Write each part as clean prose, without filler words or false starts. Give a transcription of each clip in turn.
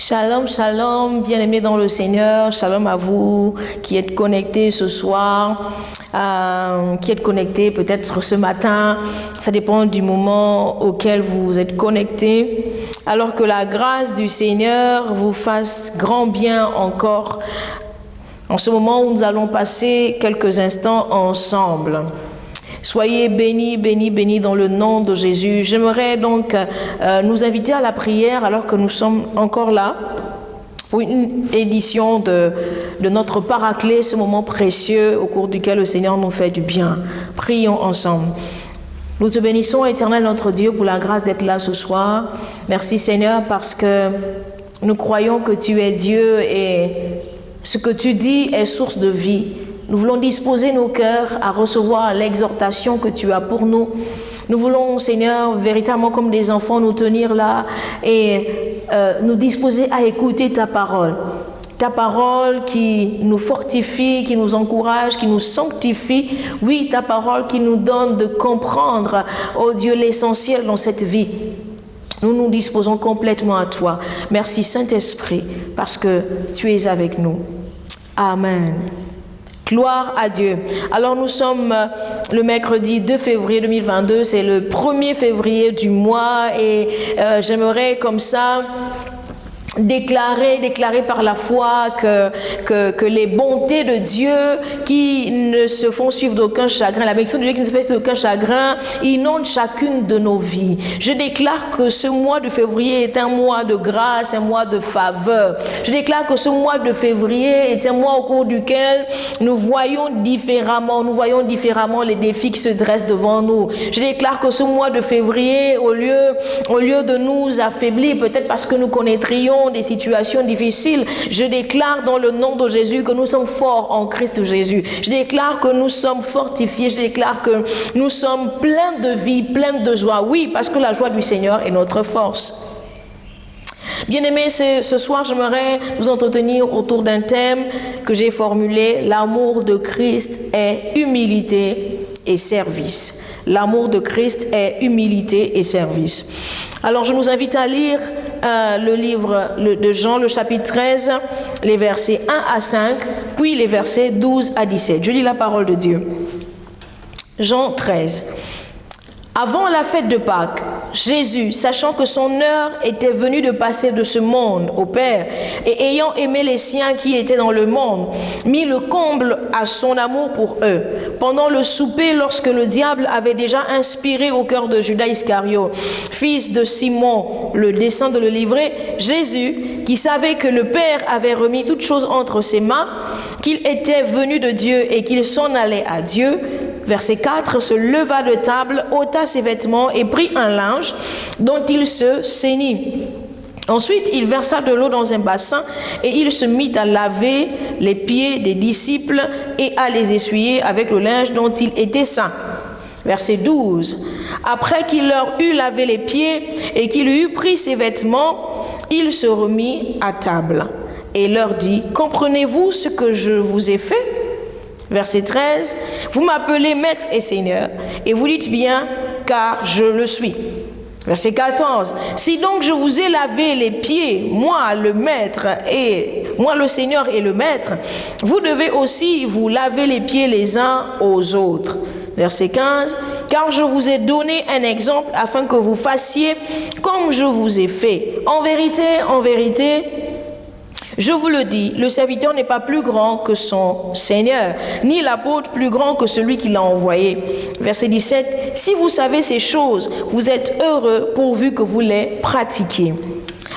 Shalom, shalom, bien-aimés dans le Seigneur, shalom à vous qui êtes connectés ce soir, qui êtes connectés peut-être ce matin, ça dépend du moment auquel vous êtes connectés. Alors que la grâce du Seigneur vous fasse grand bien encore en ce moment où nous allons passer quelques instants ensemble. Soyez bénis, bénis, bénis dans le nom de Jésus. J'aimerais donc nous inviter à la prière alors que nous sommes encore là pour une édition de notre Paraclet, ce moment précieux au cours duquel le Seigneur nous fait du bien. Prions ensemble. Nous te bénissons, Éternel notre Dieu, pour la grâce d'être là ce soir. Merci Seigneur parce que nous croyons que tu es Dieu et ce que tu dis est source de vie. Nous voulons disposer nos cœurs à recevoir l'exhortation que tu as pour nous. Nous voulons, Seigneur, véritablement comme des enfants, nous tenir là et nous disposer à écouter ta parole. Ta parole qui nous fortifie, qui nous encourage, qui nous sanctifie. Oui, ta parole qui nous donne de comprendre, oh Dieu, l'essentiel dans cette vie. Nous nous disposons complètement à toi. Merci Saint-Esprit, parce que tu es avec nous. Amen. Gloire à Dieu. Alors nous sommes le mercredi 2 février 2022, c'est le 1er février du mois et j'aimerais comme ça déclarer par la foi que les bontés de Dieu qui ne se font suivre d'aucun chagrin, la bénédiction de Dieu qui ne se fait suivre d'aucun chagrin, inonde chacune de nos vies. Je déclare que ce mois de février est un mois de grâce, un mois de faveur. Je déclare que ce mois de février est un mois au cours duquel nous voyons différemment les défis qui se dressent devant nous. Je déclare que ce mois de février, au lieu de nous affaiblir, peut-être parce que nous connaîtrions des situations difficiles, je déclare dans le nom de Jésus que nous sommes forts en Christ Jésus. Je déclare que nous sommes fortifiés. Je déclare que nous sommes pleins de vie, pleins de joie. Oui, parce que la joie du Seigneur est notre force. Bien-aimés, ce soir, j'aimerais nous entretenir autour d'un thème que j'ai formulé. L'amour de Christ est humilité et service. L'amour de Christ est humilité et service. Alors, je nous invite à lire le livre de Jean, le chapitre 13, les versets 1 à 5, puis les versets 12 à 17. Je lis la parole de Dieu. Jean 13. Avant la fête de Pâques, Jésus, sachant que son heure était venue de passer de ce monde au Père, et ayant aimé les siens qui étaient dans le monde, mit le comble à son amour pour eux. Pendant le souper, lorsque le diable avait déjà inspiré au cœur de Judas Iscariote, fils de Simon, le dessein de le livrer, Jésus, qui savait que le Père avait remis toutes choses entre ses mains, qu'il était venu de Dieu et qu'il s'en allait à Dieu, verset 4, se leva de table, ôta ses vêtements et prit un linge dont il se ceignit. Ensuite, il versa de l'eau dans un bassin et il se mit à laver les pieds des disciples et à les essuyer avec le linge dont il était ceint. Verset 12. Après qu'il leur eut lavé les pieds et qu'il eut pris ses vêtements, il se remit à table et leur dit, « Comprenez-vous ce que je vous ai fait ?» Verset 13, « Vous m'appelez Maître et Seigneur, et vous dites bien, car je le suis. » Verset 14, « Si donc je vous ai lavé les pieds, moi le Maître et moi le Seigneur et le Maître, vous devez aussi vous laver les pieds les uns aux autres. » Verset 15, « Car je vous ai donné un exemple afin que vous fassiez comme je vous ai fait. En vérité, je vous le dis, le serviteur n'est pas plus grand que son Seigneur, ni l'apôtre plus grand que celui qui l'a envoyé. » Verset 17, « Si vous savez ces choses, vous êtes heureux pourvu que vous les pratiquiez. »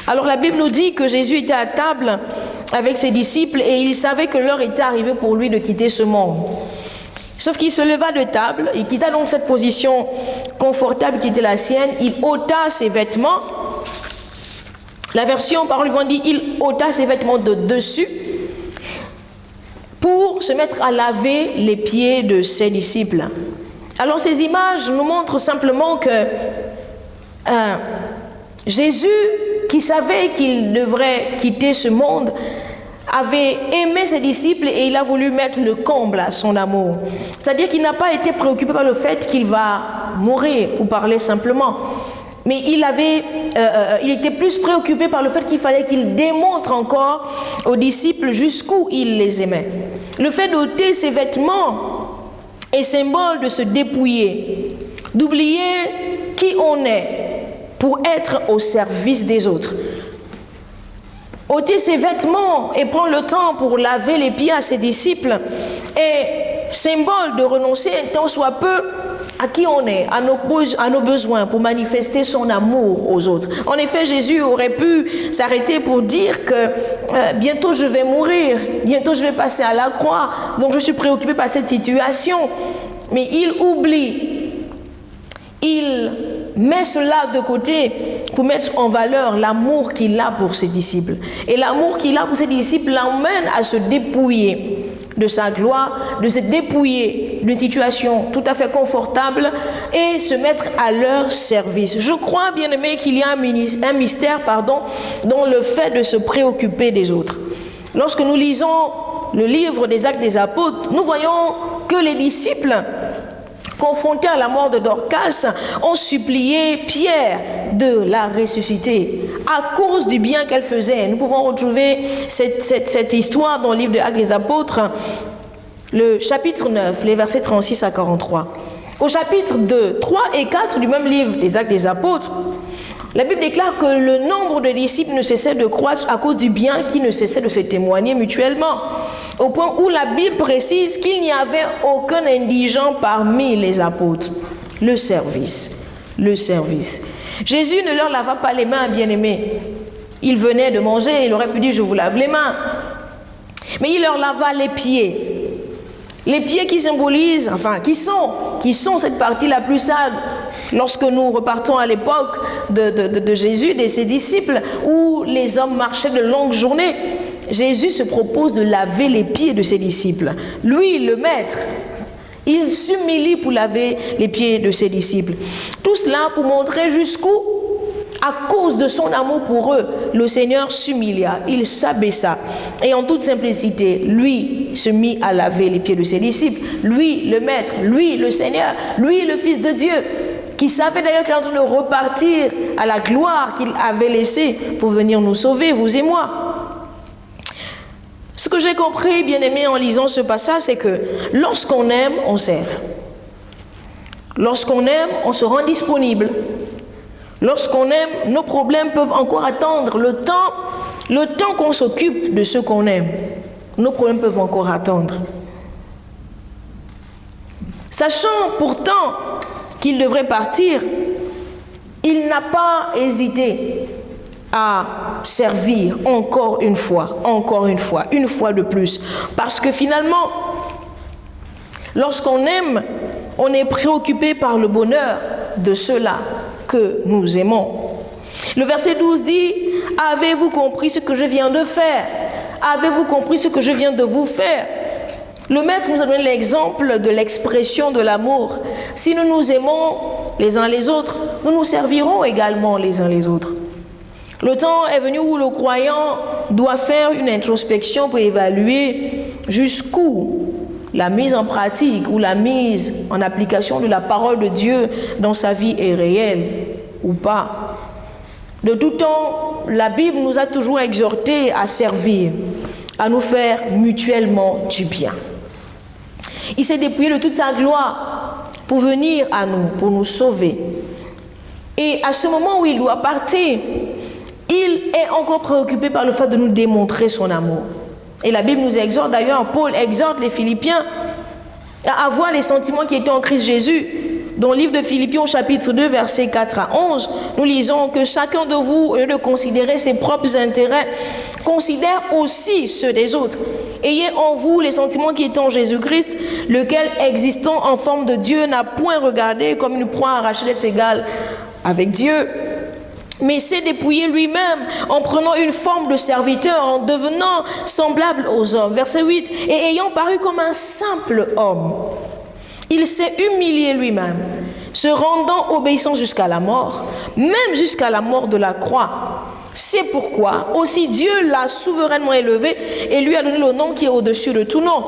Alors la Bible nous dit que Jésus était à table avec ses disciples et il savait que l'heure était arrivée pour lui de quitter ce monde. Sauf qu'il se leva de table, il quitta donc cette position confortable qui était la sienne, il ôta ses vêtements. La version parole vivante dit, il ôta ses vêtements de dessus pour se mettre à laver les pieds de ses disciples. Alors ces images nous montrent simplement que Jésus, qui savait qu'il devrait quitter ce monde, avait aimé ses disciples et il a voulu mettre le comble à son amour. C'est-à-dire qu'il n'a pas été préoccupé par le fait qu'il va mourir, pour parler simplement. Mais il était plus préoccupé par le fait qu'il fallait qu'il démontre encore aux disciples jusqu'où il les aimait. Le fait d'ôter ses vêtements est symbole de se dépouiller, d'oublier qui on est pour être au service des autres. Ôter ses vêtements et prendre le temps pour laver les pieds à ses disciples est symbole de renoncer un tant soit peu à qui on est, à nos besoins, pour manifester son amour aux autres. En effet, Jésus aurait pu s'arrêter pour dire que bientôt je vais mourir, bientôt je vais passer à la croix, donc je suis préoccupé par cette situation. Mais il oublie, il met cela de côté pour mettre en valeur l'amour qu'il a pour ses disciples. Et l'amour qu'il a pour ses disciples l'emmène à se dépouiller de sa gloire, de se dépouiller d'une situation tout à fait confortable et se mettre à leur service. Je crois, bien aimé, qu'il y a un mystère dans le fait de se préoccuper des autres. Lorsque nous lisons le livre des Actes des Apôtres, nous voyons que les disciples, confrontés à la mort de Dorcas, ont supplié Pierre de la ressusciter à cause du bien qu'elle faisait. Nous pouvons retrouver cette histoire dans le livre des Actes des Apôtres, le chapitre 9, les versets 36 à 43. Au chapitre 2, 3 et 4 du même livre des Actes des Apôtres, la Bible déclare que le nombre de disciples ne cessait de croître à cause du bien qui ne cessait de se témoigner mutuellement, au point où la Bible précise qu'il n'y avait aucun indigent parmi les apôtres. Le service. Jésus ne leur lava pas les mains, bien-aimés. Ils venaient de manger, il aurait pu dire « je vous lave les mains ». Mais il leur lava les pieds. Les pieds qui symbolisent, qui sont cette partie la plus sale. Lorsque nous repartons à l'époque de Jésus, de ses disciples, où les hommes marchaient de longues journées, Jésus se propose de laver les pieds de ses disciples. Lui, le maître, il s'humilie pour laver les pieds de ses disciples. Tout cela pour montrer jusqu'où, à cause de son amour pour eux, le Seigneur s'humilia, il s'abaissa. Et en toute simplicité, lui se mit à laver les pieds de ses disciples. Lui, le maître, lui, le Seigneur, lui, le Fils de Dieu, qui savait d'ailleurs qu'il est en train de repartir à la gloire qu'il avait laissée pour venir nous sauver, vous et moi. Ce que j'ai compris, bien aimé, en lisant ce passage, c'est que lorsqu'on aime, on sert. Lorsqu'on aime, on se rend disponible. Lorsqu'on aime, nos problèmes peuvent encore attendre le temps qu'on s'occupe de ceux qu'on aime. Nos problèmes peuvent encore attendre. Sachant pourtant qu'il devrait partir, il n'a pas hésité à servir encore une fois de plus. Parce que finalement, lorsqu'on aime, on est préoccupé par le bonheur de ceux-là que nous aimons. Le verset 12 dit « Avez-vous compris ce que je viens de faire? Avez-vous compris ce que je viens de vous faire ?» Le Maître nous a donné l'exemple de l'expression de l'amour. Si nous nous aimons les uns les autres, nous nous servirons également les uns les autres. Le temps est venu où le croyant doit faire une introspection pour évaluer jusqu'où la mise en pratique ou la mise en application de la parole de Dieu dans sa vie est réelle ou pas. De tout temps, la Bible nous a toujours exhortés à servir, à nous faire mutuellement du bien. Il s'est dépouillé de toute sa gloire pour venir à nous, pour nous sauver. Et à ce moment où il doit partir, il est encore préoccupé par le fait de nous démontrer son amour. Et la Bible nous exhorte, d'ailleurs, Paul exhorte les Philippiens à avoir les sentiments qui étaient en Christ Jésus. Dans le livre de Philippiens, au chapitre 2, versets 4 à 11, nous lisons que chacun de vous, au lieu de considérer ses propres intérêts, considère aussi ceux des autres. Ayez en vous les sentiments qui étaient en Jésus-Christ, lequel, existant en forme de Dieu, n'a point regardé comme une proie arrachée d'être égal avec Dieu, mais s'est dépouillé lui-même en prenant une forme de serviteur, en devenant semblable aux hommes. Verset 8, et ayant paru comme un simple homme, il s'est humilié lui-même, se rendant obéissant jusqu'à la mort, même jusqu'à la mort de la croix. C'est pourquoi aussi Dieu l'a souverainement élevé et lui a donné le nom qui est au-dessus de tout nom,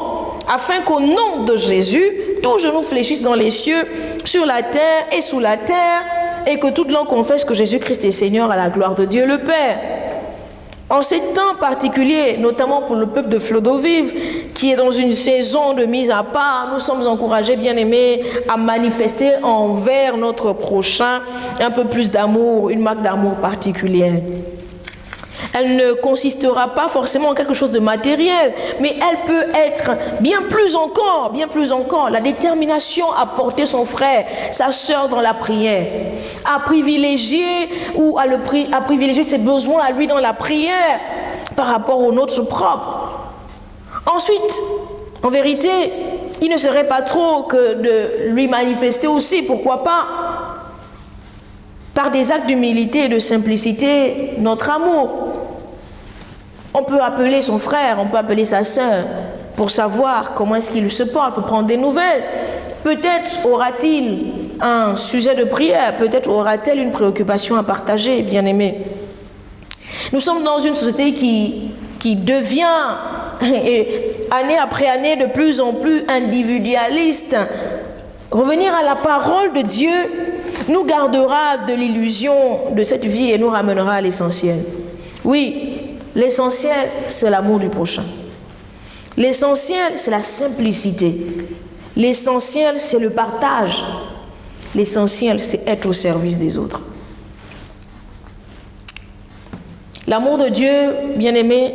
afin qu'au nom de Jésus, tout genou fléchisse dans les cieux, sur la terre et sous la terre, et que toute langue confesse que Jésus-Christ est Seigneur à la gloire de Dieu le Père. En ces temps particuliers, notamment pour le peuple de Fleuve-d'Eau-Vive, qui est dans une saison de mise à part, nous sommes encouragés, bien-aimés, à manifester envers notre prochain un peu plus d'amour, une marque d'amour particulière. Elle ne consistera pas forcément en quelque chose de matériel, mais elle peut être bien plus encore, la détermination à porter son frère, sa sœur dans la prière, à privilégier à privilégier ses besoins à lui dans la prière par rapport aux nôtres propres. Ensuite, en vérité, il ne serait pas trop que de lui manifester aussi, pourquoi pas, par des actes d'humilité et de simplicité, notre amour. On peut appeler son frère, on peut appeler sa sœur pour savoir comment est-ce qu'il se porte, pour prendre des nouvelles. Peut-être aura-t-il un sujet de prière, peut-être aura-t-elle une préoccupation à partager, bien-aimés. Nous sommes dans une société qui devient, année après année, de plus en plus individualiste. Revenir à la parole de Dieu nous gardera de l'illusion de cette vie et nous ramènera à l'essentiel. Oui, l'essentiel, c'est l'amour du prochain. L'essentiel, c'est la simplicité. L'essentiel, c'est le partage. L'essentiel, c'est être au service des autres. L'amour de Dieu, bien-aimé,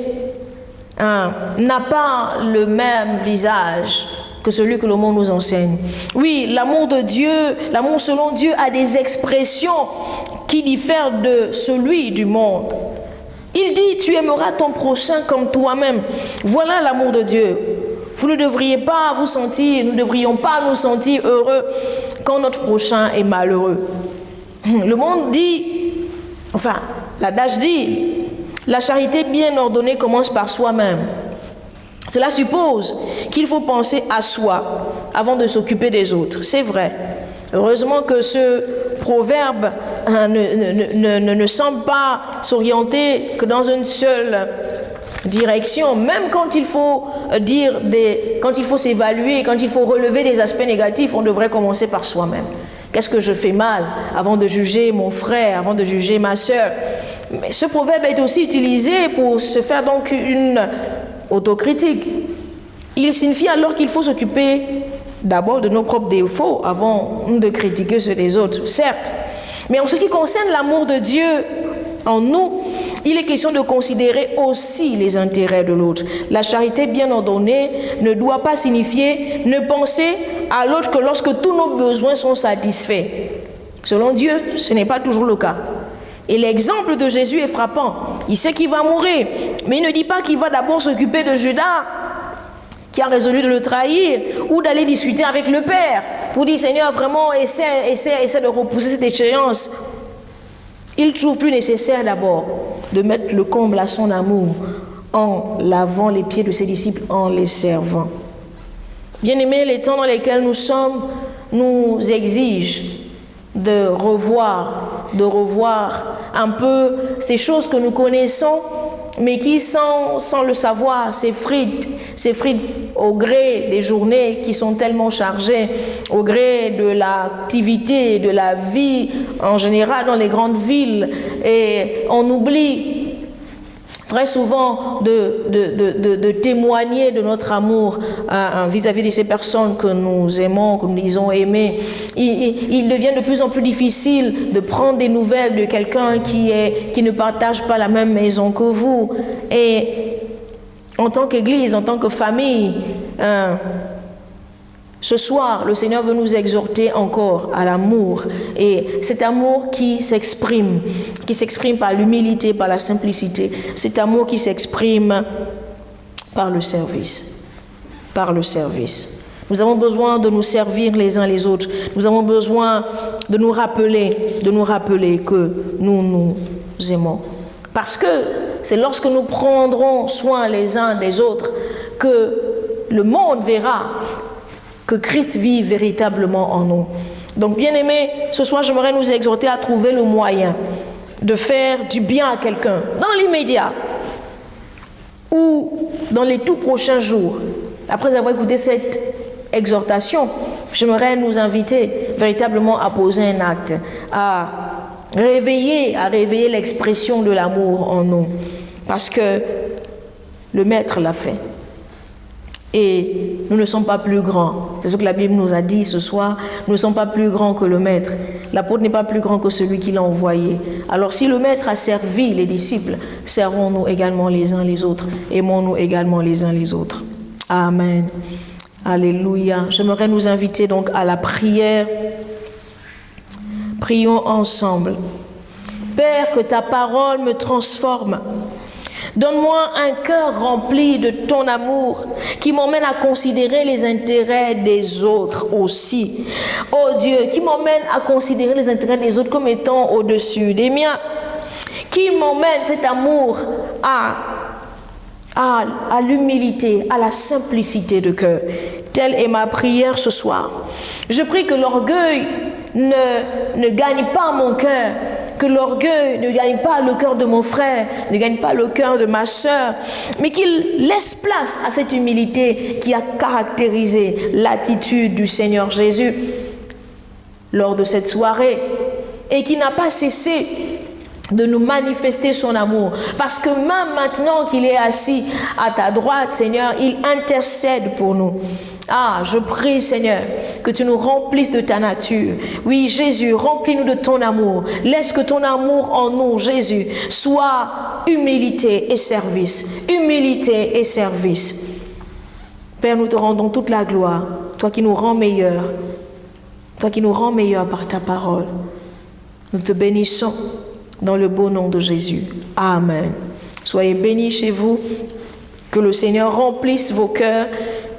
n'a pas le même visage que celui que le monde nous enseigne. Oui, l'amour de Dieu, l'amour selon Dieu a des expressions qui diffèrent de celui du monde. Il dit, tu aimeras ton prochain comme toi-même. Voilà l'amour de Dieu. Vous ne devriez pas vous sentir, nous ne devrions pas nous sentir heureux quand notre prochain est malheureux. Le monde dit, enfin, l'adage dit, la charité bien ordonnée commence par soi-même. Cela suppose qu'il faut penser à soi avant de s'occuper des autres. C'est vrai. Heureusement que ce proverbe ne semble pas s'orienter que dans une seule direction, même quand il faut quand il faut s'évaluer, quand il faut relever des aspects négatifs, on devrait commencer par soi-même. Qu'est-ce que je fais mal avant de juger mon frère, avant de juger ma sœur? Mais ce proverbe est aussi utilisé pour se faire donc une autocritique. Il signifie alors qu'il faut s'occuper d'abord de nos propres défauts avant de critiquer ceux des autres, certes. Mais en ce qui concerne l'amour de Dieu en nous, il est question de considérer aussi les intérêts de l'autre. La charité bien ordonnée ne doit pas signifier ne penser à l'autre que lorsque tous nos besoins sont satisfaits. Selon Dieu, ce n'est pas toujours le cas. Et l'exemple de Jésus est frappant. Il sait qu'il va mourir, mais il ne dit pas qu'il va d'abord s'occuper de Judas, qui a résolu de le trahir, ou d'aller discuter avec le Père, pour dire, Seigneur, vraiment, essaie de repousser cette échéance. Il trouve plus nécessaire d'abord de mettre le comble à son amour en lavant les pieds de ses disciples, en les servant. Bien-aimés, les temps dans lesquels nous sommes nous exigent de revoir un peu ces choses que nous connaissons, mais qui, sans le savoir, s'effritent au gré des journées qui sont tellement chargées, au gré de l'activité, de la vie en général dans les grandes villes. Et on oublie très souvent de témoigner de notre amour vis-à-vis de ces personnes que nous aimons, que nous disons aimer. Il devient de plus en plus difficile de prendre des nouvelles de quelqu'un qui ne partage pas la même maison que vous. Et en tant qu'Église, en tant que famille, ce soir, le Seigneur veut nous exhorter encore à l'amour. Et cet amour qui s'exprime par l'humilité, par la simplicité. Cet amour qui s'exprime par le service. Par le service. Nous avons besoin de nous servir les uns les autres. Nous avons besoin de nous rappeler que nous nous aimons. Parce que c'est lorsque nous prendrons soin les uns des autres que le monde verra que Christ vit véritablement en nous. Donc, bien-aimés, ce soir, j'aimerais nous exhorter à trouver le moyen de faire du bien à quelqu'un dans l'immédiat ou dans les tout prochains jours. Après avoir écouté cette exhortation, j'aimerais nous inviter véritablement à poser un acte, à réveiller l'expression de l'amour en nous. Parce que le Maître l'a fait. Et nous ne sommes pas plus grands. C'est ce que la Bible nous a dit ce soir. Nous ne sommes pas plus grands que le Maître. L'apôtre n'est pas plus grand que celui qui l'a envoyé. Alors si le Maître a servi les disciples, servons-nous également les uns les autres. Aimons-nous également les uns les autres. Amen. Alléluia. J'aimerais nous inviter donc à la prière. Prions ensemble. Père, que ta parole me transforme. Donne-moi un cœur rempli de ton amour qui m'emmène à considérer les intérêts des autres aussi. Oh Dieu, qui m'emmène à considérer les intérêts des autres comme étant au-dessus des miens. Qui m'emmène cet amour à l'humilité, à la simplicité de cœur. Telle est ma prière ce soir. Je prie que l'orgueil ne gagne pas mon cœur, que l'orgueil ne gagne pas le cœur de mon frère, ne gagne pas le cœur de ma sœur, mais qu'il laisse place à cette humilité qui a caractérisé l'attitude du Seigneur Jésus lors de cette soirée et qui n'a pas cessé de nous manifester son amour. Parce que même maintenant qu'il est assis à ta droite, Seigneur, il intercède pour nous. Ah, je prie, Seigneur, que tu nous remplisses de ta nature. Oui, Jésus, remplis-nous de ton amour. Laisse que ton amour en nous, Jésus, soit humilité et service. Humilité et service. Père, nous te rendons toute la gloire. Toi qui nous rends meilleurs. Toi qui nous rends meilleurs par ta parole. Nous te bénissons dans le beau nom de Jésus. Amen. Soyez bénis chez vous. Que le Seigneur remplisse vos cœurs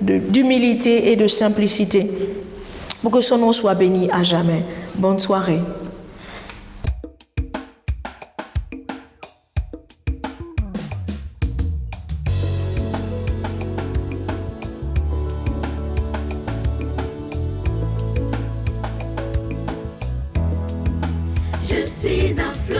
d'humilité et de simplicité pour que son nom soit béni à jamais. Bonne soirée. Je suis un fleuve.